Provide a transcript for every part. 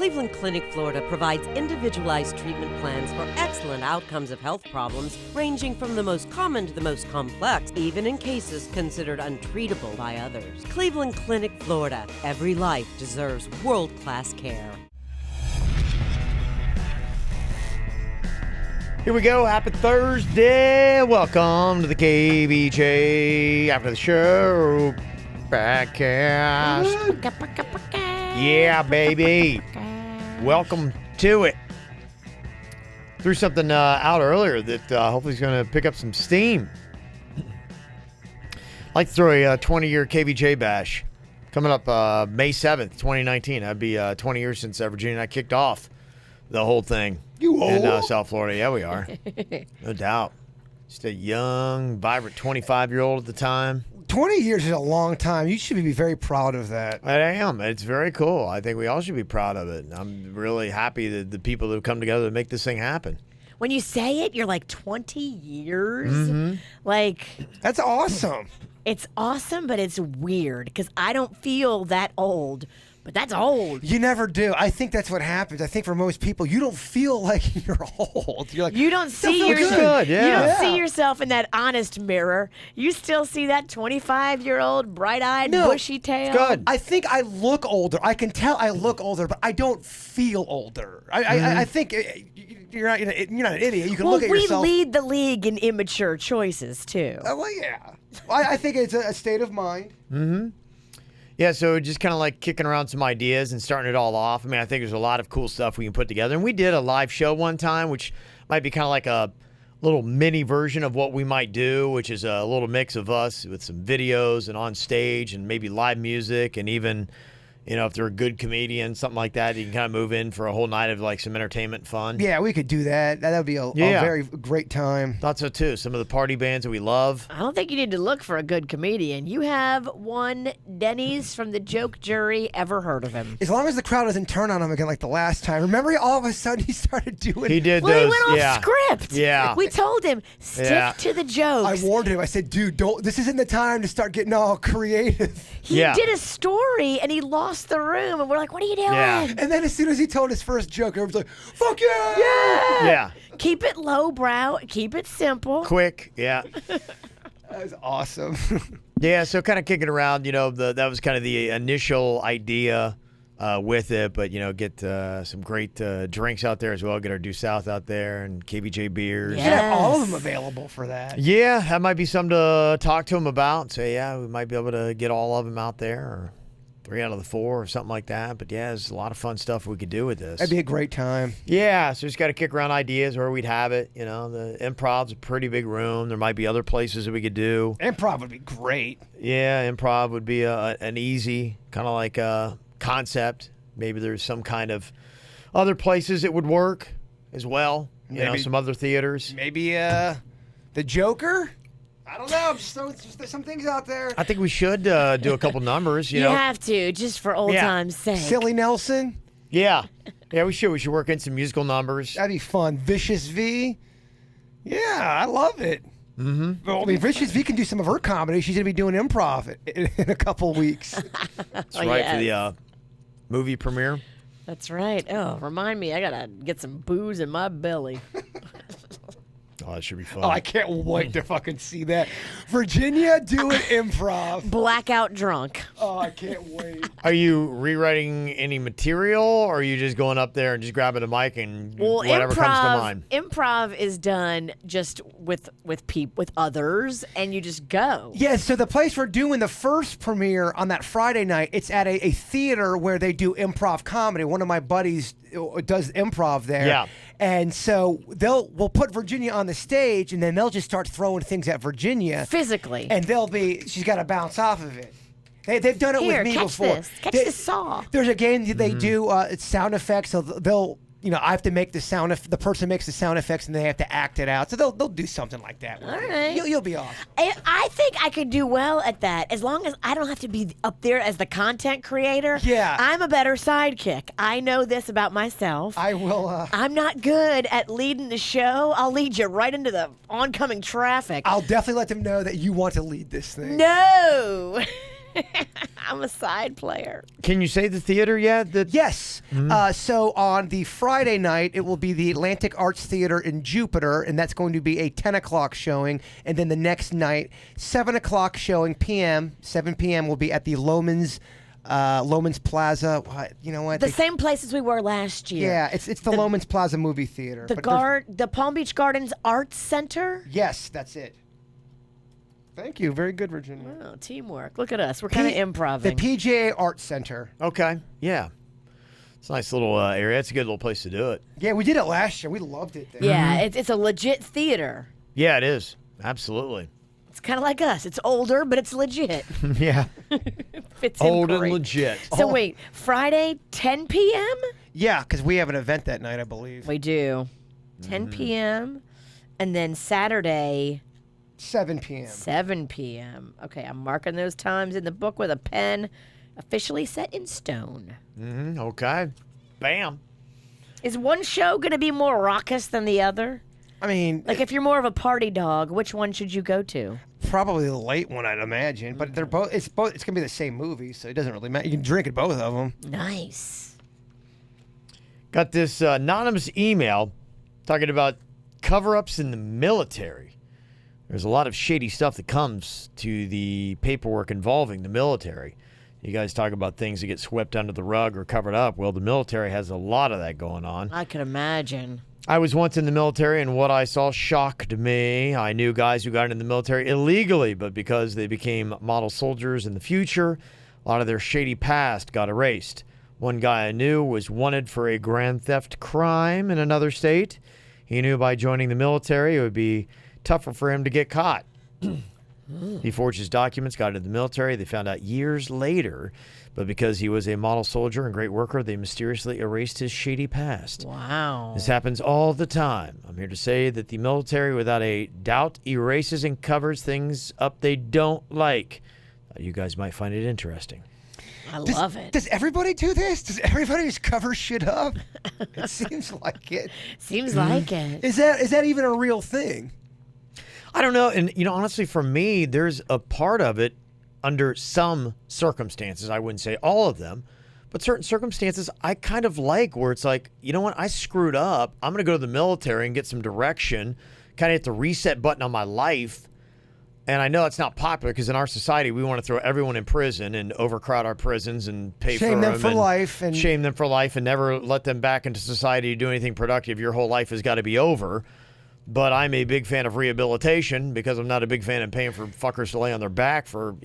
Cleveland Clinic, Florida provides individualized treatment plans for excellent outcomes of health problems ranging from the most common to the most complex, even in cases considered untreatable by others. Cleveland Clinic, Florida. Every life deserves world-class care. Here we go. Happy Thursday. Welcome to the KVJ After the Show Podcast. Yeah, baby. Welcome to it. Threw something out earlier that hopefully is going to pick up some steam. I'd like to throw a 20-year KVJ bash coming up May 7th, 2019. That'd be 20 years since Virginia and I kicked off the whole thing in South Florida. Yeah, we are. No doubt. Just a young, vibrant 25-year-old at the time. 20 years is a long time. You should be very proud of that. I am. It's very cool. I think we all should be proud of it. I'm really happy that the people that have come together to make this thing happen. When you say it, you're like 20 years. Mm-hmm. Like, that's awesome. It's awesome, but it's weird because I don't feel that old. But that's old. You never do. I think that's what happens. I think for most people, you don't feel like you're old. You're like, you don't see yourself. You don't see yourself in that honest mirror. You still see that 25-year-old, bright-eyed, bushy tail. Good. I think I look older. I can tell I look older, but I don't feel older. I think you're not an idiot. You can look at yourself. We lead the league in immature choices too. Well, yeah. I think it's a state of mind. Mm-hmm. Yeah, so just kind of like kicking around some ideas and starting it all off. I mean, I think there's a lot of cool stuff we can put together. And we did a live show one time, which might be kind of like a little mini version of what we might do, which is a little mix of us with some videos and on stage and maybe live music and even, you know, if they're a good comedian, something like that, you can kind of move in for a whole night of like some entertainment fun. Yeah, we could do that. That would be a very great time. Thought so too. Some of the party bands that we love. I don't think you need to look for a good comedian. You have one Denny's from the joke jury. Ever heard of him? As long as the crowd doesn't turn on him again like the last time. Remember, all of a sudden he started doing. He did well, those. He went off script. Yeah. We told him stick to the jokes. I warned him. I said, dude, don't. This isn't the time to start getting all creative. He did a story and he lost the room. And we're like, what are you doing? Yeah. And then as soon as he told his first joke, everyone's like, fuck yeah! Yeah. Keep it lowbrow. Keep it simple. Quick. Yeah. That was awesome. Yeah, so kind of kicking around, you know, that was kind of the initial idea with it, but, you know, get some great drinks out there as well. Get our Due South out there and KVJ beers. You should have all of them available for that. Yeah, that might be something to talk to them about. So, yeah, we might be able to get all of them out there or 3 out of the 4 or something like that. But, yeah, there's a lot of fun stuff we could do with this. That'd be a great time. Yeah, so just got to kick around ideas where we'd have it. You know, the Improv's a pretty big room. There might be other places that we could do. Improv would be great. Yeah, Improv would be an easy kind of like concept. Maybe there's some kind of other places it would work as well. You know, some other theaters. Maybe the Joker? I don't know. There's some things out there. I think we should do a couple numbers. You know, have to, just for old time's sake. Silly Nelson? Yeah. Yeah, we should. We should work in some musical numbers. That'd be fun. Vicious V? Yeah, I love it. Mm-hmm. Well, I mean, Vicious V can do some of her comedy. She's going to be doing improv in a couple weeks. That's right, for the movie premiere. That's right. Oh, remind me, I got to get some booze in my belly. Oh, that should be fun. Oh, I can't wait to fucking see that. Virginia doing improv. Blackout drunk. Oh, I can't wait. Are you rewriting any material, or are you just going up there and just grabbing a mic and whatever comes to mind? Improv is done just with others, and you just go. Yeah, so the place we're doing the first premiere on that Friday night, it's at a theater where they do improv comedy. One of my buddies does improv there. Yeah. And so we'll put Virginia on the stage, and then they'll just start throwing things at Virginia. Physically. And she's got to bounce off of it. They've done it with me before. Catch this saw. There's a game that they do, it's sound effects, so they'll, I have to make the sound, the person makes the sound effects and they have to act it out. So they'll do something like that. All right. You'll be awesome. I think I could do well at that as long as I don't have to be up there as the content creator. Yeah. I'm a better sidekick. I know this about myself. I will. I'm not good at leading the show. I'll lead you right into the oncoming traffic. I'll definitely let them know that you want to lead this thing. No. I'm a side player. Can you say the theater yet? Yes. So on the Friday night, it will be the Atlantic Arts Theater in Jupiter, and that's going to be a 10 o'clock showing. And then the next night, 7 o'clock showing p.m., 7 p.m. will be at the Loman's Plaza. You know what? The same place as we were last year. Yeah, it's the Loman's Plaza movie theater. The Palm Beach Gardens Arts Center. Yes, that's it. Thank you. Very good, Virginia. Oh, teamwork. Look at us. We're kind of improving. The PGA Arts Center. Okay. Yeah. It's a nice little area. It's a good little place to do it. Yeah, we did it last year. We loved it there. Yeah, it's a legit theater. Yeah, it is. Absolutely. It's kind of like us. It's older, but it's legit. Yeah. Fits in Old great. and legit. So wait, Friday, 10 p.m.? Yeah, because we have an event that night, I believe. We do. 10 p.m. And then Saturday, 7 p.m. 7 p.m. Okay, I'm marking those times in the book with a pen, officially set in stone. Okay. Bam. Is one show going to be more raucous than the other? I mean, Like, if you're more of a party dog, which one should you go to? probably the late one, I'd imagine. But they're both. It's gonna be the same movie, so it doesn't really matter. You can drink at both of them. Nice. Got this anonymous email talking about cover-ups in the military. There's a lot of shady stuff that comes to the paperwork involving the military. You guys talk about things that get swept under the rug or covered up. Well, the military has a lot of that going on. I can imagine. I was once in the military, and what I saw shocked me. I knew guys who got into the military illegally, but because they became model soldiers in the future, a lot of their shady past got erased. One guy I knew was wanted for a grand theft crime in another state. He knew by joining the military it would be tougher for him to get caught. He forged his documents, got into the military. They found out years later, but because he was a model soldier and great worker, they mysteriously erased his shady past. Wow. This happens all the time. I'm here to say that the military, without a doubt, erases and covers things up they don't like. You guys might find it interesting. I love it. Does everybody do this? Does everybody just cover shit up? It seems like it. Seems like it. Is that even a real thing? I don't know. And, honestly, for me, there's a part of it under some circumstances. I wouldn't say all of them, but certain circumstances I kind of like where it's like, you know what? I screwed up. I'm going to go to the military and get some direction, kind of hit the reset button on my life. And I know it's not popular because in our society, we want to throw everyone in prison and overcrowd our prisons and pay Shame for them for life and shame them for life and never let them back into society to do anything productive. Your whole life has got to be over. But I'm a big fan of rehabilitation because I'm not a big fan of paying for fuckers to lay on their back for,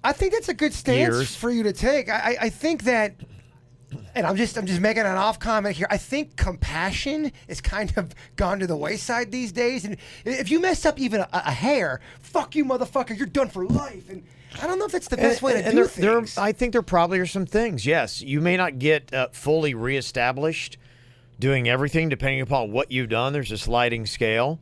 I think that's a good stance years. for you to take. I think that, and I'm just making an off comment here. I think compassion is kind of gone to the wayside these days. And if you mess up even a hair, fuck you, motherfucker, you're done for life. And I don't know if that's the best way to do things. I think there probably are some things. Yes, you may not get fully reestablished doing everything depending upon what you've done. There's a sliding scale.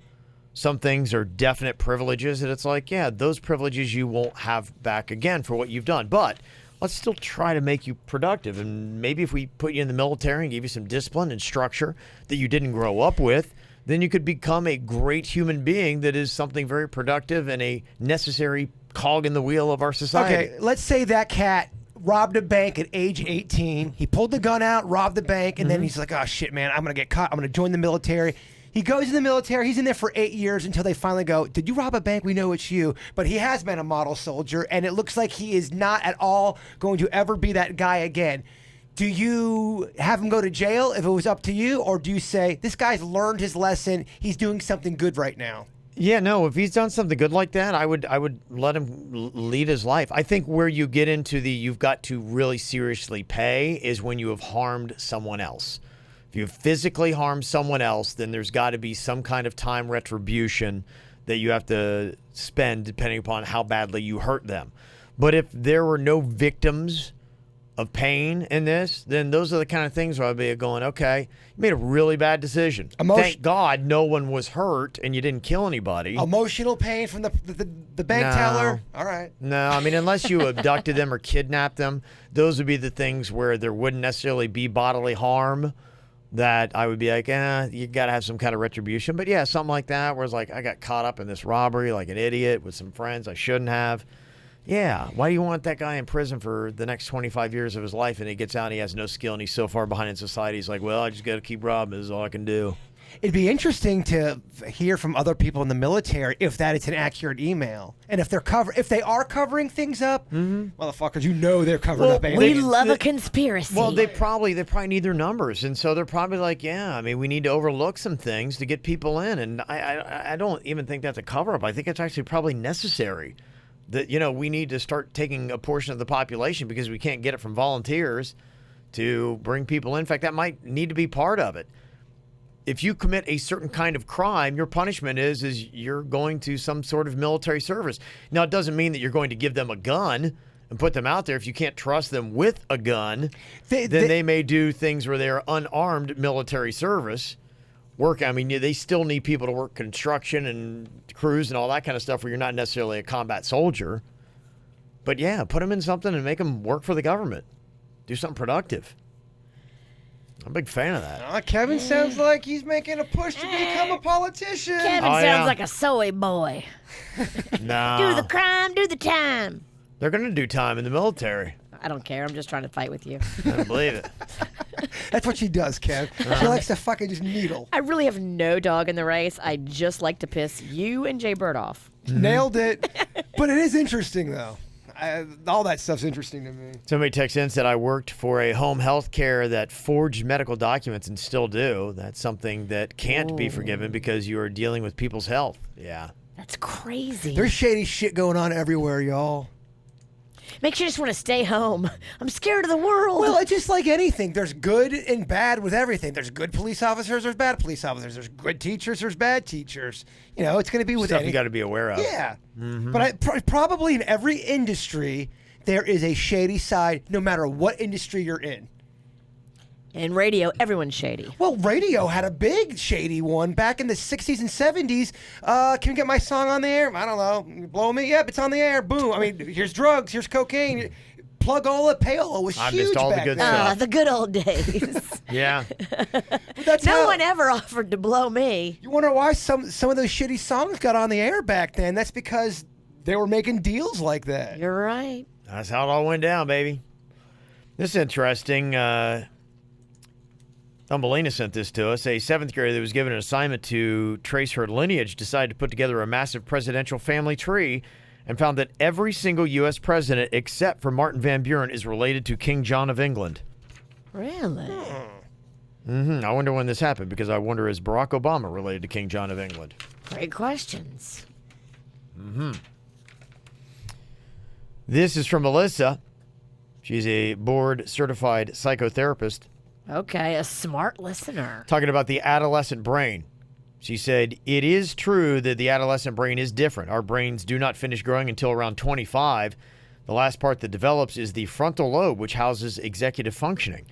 Some things are definite privileges that it's like, yeah, those privileges you won't have back again for what you've done. But let's still try to make you productive. And maybe if we put you in the military and give you some discipline and structure that you didn't grow up with, then you could become a great human being that is something very productive and a necessary cog in the wheel of our society. Okay, let's say that cat robbed a bank at age 18. He pulled the gun out, robbed the bank, and then he's like, oh, shit, man, I'm going to get caught. I'm going to join the military. He goes in the military. He's in there for 8 years until they finally go, did you rob a bank? We know it's you. But he has been a model soldier, and it looks like he is not at all going to ever be that guy again. Do you have him go to jail if it was up to you, or do you say, this guy's learned his lesson, he's doing something good right now? Yeah, no, if he's done something good like that, I would let him lead his life. I think where you get into you've got to really seriously pay is when you have harmed someone else. If you have physically harmed someone else, then there's got to be some kind of time retribution that you have to spend depending upon how badly you hurt them. But if there were no victims of pain in this, then those are the kind of things where I'd be going, okay, you made a really bad decision. Thank God no one was hurt and you didn't kill anybody. Emotional pain from the bank teller? All right. No, I mean, unless you abducted them or kidnapped them, those would be the things where there wouldn't necessarily be bodily harm that I would be like, you got to have some kind of retribution. But yeah, something like that where it's like, I got caught up in this robbery like an idiot with some friends I shouldn't have. Yeah. Why do you want that guy in prison for the next 25 years of his life and he gets out and he has no skill and he's so far behind in society? He's like, well, I just got to keep robbing. This is all I can do. It'd be interesting to hear from other people in the military if that is an accurate email, and if they are covering things up, motherfuckers, they're covering up. We love a conspiracy. Well, they probably need their numbers, and so they're probably like, yeah, I mean, we need to overlook some things to get people in, and I don't even think that's a cover up. I think it's actually probably necessary. That we need to start taking a portion of the population because we can't get it from volunteers to bring people in. In fact, that might need to be part of it. If you commit a certain kind of crime, your punishment is you're going to some sort of military service. Now, it doesn't mean that you're going to give them a gun and put them out there. If you can't trust them with a gun, then they may do things where they're unarmed military service. I mean, they still need people to work construction and crews and all that kind of stuff where you're not necessarily a combat soldier. But yeah, put them in something and make them work for the government. Do something productive. I'm a big fan of that. Kevin sounds like he's making a push to become a politician. Kevin sounds like a soy boy. No. Do the crime, do the time. They're going to do time in the military. I don't care. I'm just trying to fight with you. I don't believe it. That's what she does, Kev. She likes to fucking just needle. I really have no dog in the race. I just like to piss you and Jay Bird off. Nailed it. But it is interesting, though. All that stuff's interesting to me. Somebody texted in and said, I worked for a home health care that forged medical documents and still do. That's something that can't be forgiven because you are dealing with people's health. Yeah. That's crazy. There's shady shit going on everywhere, y'all. Makes you just want to stay home. I'm scared of the world. Well, it's just like anything. There's good and bad with everything. There's good police officers, there's bad police officers. There's good teachers, there's bad teachers. It's going to be with Stuff you got to be aware of. Yeah. But probably in every industry, there is a shady side, no matter what industry you're in. In radio, everyone's shady. Well, radio had a big shady one back in the 60s and 70s. Can you get my song on the air? I don't know. Blow me? Yep, it's on the air. Boom. I mean, here's drugs. Here's cocaine. Plug-ola, payola was huge missed all the back good then. stuff. The good old days. Yeah. No one ever offered to blow me. You wonder why some of those shitty songs got on the air back then? That's because they were making deals like that. You're right. That's how it all went down, baby. This is interesting. Thumbelina sent this to us. A 7th grader that was given an assignment to trace her lineage decided to put together a massive presidential family tree and found that every single U.S. president except for Martin Van Buren is related to King John of England. Really? I wonder when this happened because I wonder, is Barack Obama related to King John of England? Great questions. This is from Melissa. She's a board-certified psychotherapist. Okay, a smart listener. Talking about the adolescent brain. She said, it is true that the adolescent brain is different. Our brains do not finish growing until around 25. The last part that develops is the frontal lobe, which houses executive functioning.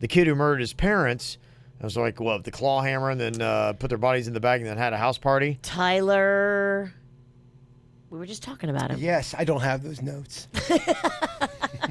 The kid who murdered his parents, I was like, what, the claw hammer and then put their bodies in the bag and then had a house party? Tyler. We were just talking about him. Yes, I don't have those notes.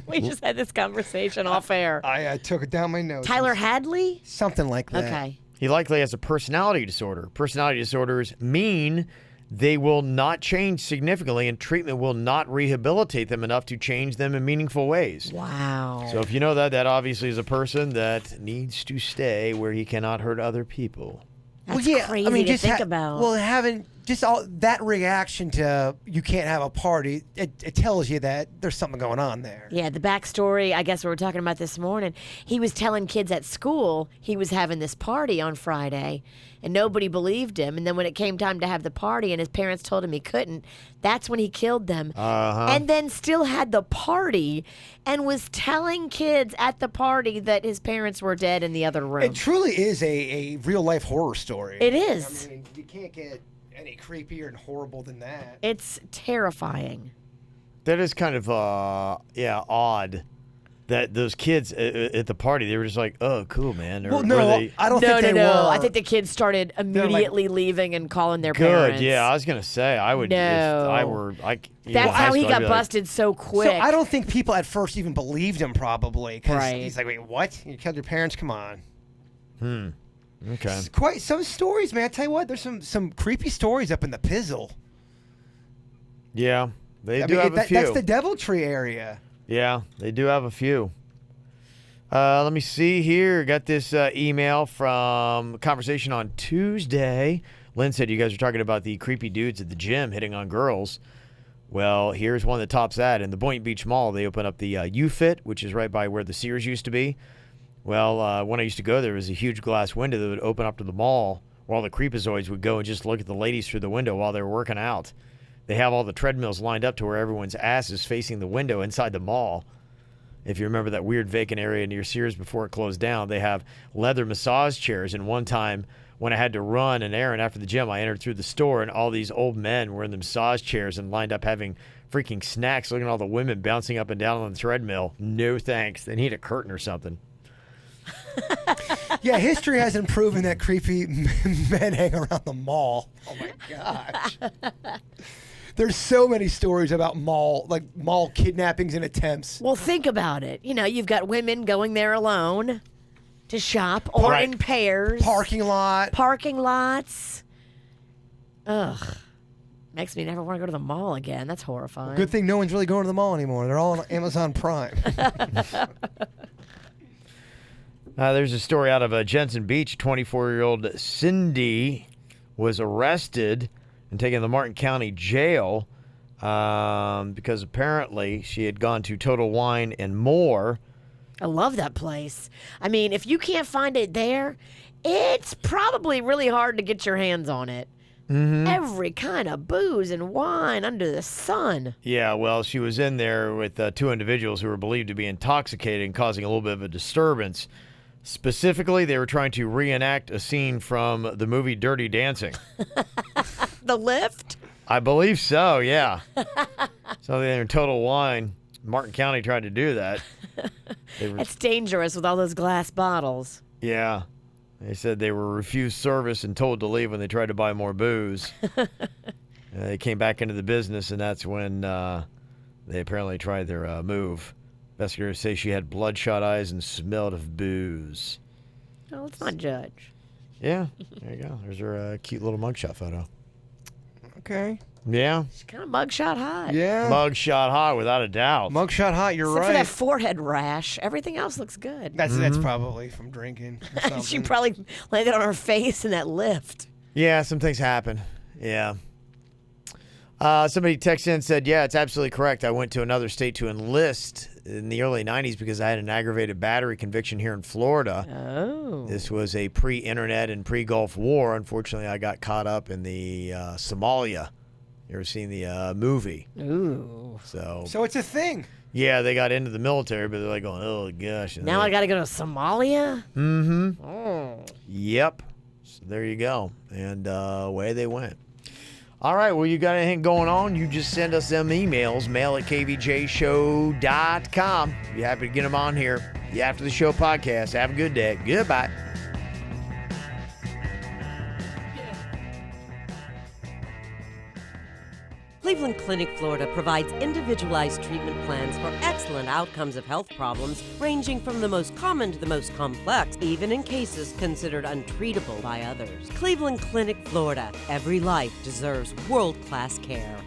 We just had this conversation off air. I took it down my notes. Tyler Hadley? Something like that. Okay. He likely has a personality disorder. Personality disorders mean they will not change significantly and treatment will not rehabilitate them enough to change them in meaningful ways. Wow. So if you know that obviously is a person that needs to stay where he cannot hurt other people. That's crazy to think about. Well, having just all that reaction to you can't have a party, it tells you that there's something going on there. Yeah, the backstory, I guess we were talking about this morning. He was telling kids at school he was having this party on Friday, and nobody believed him. And then when it came time to have the party and his parents told him he couldn't, that's when he killed them. And then still had the party and was telling kids at the party that his parents were dead in the other room. It truly is a real-life horror story. It is. I mean, you can't get any creepier and horrible than that. It's terrifying. That is kind of, odd. That those kids at the party, they were just like, "Oh, cool, man." Or, well, no, I don't think they were. I think the kids started immediately leaving and calling their good. parents. Yeah, I was gonna say I would. No. If I were like, that's how he got like, busted so quick. So I don't think people at first even believed him, probably, because Right. he's like, "Wait, what? You killed your parents? Come on." Okay. It's quite some stories, man. I tell you what, there's some creepy stories up in the pizzle. Yeah. They do have a few. That's the Deviltree area. Yeah, they do have a few. Let me see here. Got this email from a conversation on Tuesday. Lynn said you guys are talking about the creepy dudes at the gym hitting on girls. Well, here's one that tops that. In the Boynton Beach Mall, they open up the U-Fit, which is right by where the Sears used to be. Well, when I used to go, there was a huge glass window that would open up to the mall where all the creepazoids would go and just look at the ladies through the window while they were working out. They have all the treadmills lined up to where everyone's ass is facing the window inside the mall. If you remember that weird vacant area near Sears before it closed down, they have leather massage chairs. And one time when I had to run an errand after the gym, I entered through the store and all these old men were in the massage chairs and lined up having freaking snacks, looking at all the women bouncing up and down on the treadmill. No thanks. They need a curtain or something. Yeah, history hasn't proven that creepy men hang around the mall. Oh my gosh. There's so many stories about mall kidnappings and attempts. Well, think about it. You know, you've got women going there alone to shop or in pairs. Parking lots. Ugh. Makes me never want to go to the mall again. That's horrifying. Good thing no one's really going to the mall anymore. They're all on Amazon Prime. There's a story out of Jensen Beach. 24-year-old Cindy was arrested and taken to the Martin County Jail because apparently she had gone to Total Wine and More. I love that place. I mean, if you can't find it there, it's probably really hard to get your hands on it. Mm-hmm. Every kind of booze and wine under the sun. Yeah, well, she was in there with two individuals who were believed to be intoxicated and causing a little bit of a disturbance. Specifically, they were trying to reenact a scene from the movie Dirty Dancing. The lift? I believe so, yeah. So they're in Total Wine. Martin County tried to do that. It's dangerous with all those glass bottles. Yeah. They said they were refused service and told to leave when they tried to buy more booze. They came back into the business, and that's when they apparently tried their move. Investigators say she had bloodshot eyes and smelled of booze. Oh, let's not judge. Yeah, there you go. There's her cute little mugshot photo. Okay. Yeah. She's kind of mugshot hot. Yeah. Mugshot hot, without a doubt. Mugshot hot, you're Except right. for that forehead rash. Everything else looks good. That's probably from drinking or something. She probably landed on her face in that lift. Yeah, some things happen. Yeah. Somebody texted in and said, yeah, it's absolutely correct. I went to another state to enlist in the early 90s because I had an aggravated battery conviction here in Florida. Oh. This was a pre-internet and pre-Gulf War. Unfortunately, I got caught up in the Somalia. You ever seen the movie? Ooh. So it's a thing. Yeah, they got into the military, but they're like going, oh, gosh. And Now I got to go to Somalia? Mm-hmm. Oh. Yep. So there you go. And away they went. All right, well, you got anything going on, you just send us them emails, mail@kvjshow.com. Be happy to get them on here. The After the Show podcast. Have a good day. Goodbye. Cleveland Clinic, Florida provides individualized treatment plans for excellent outcomes of health problems ranging from the most common to the most complex, even in cases considered untreatable by others. Cleveland Clinic, Florida. Every life deserves world-class care.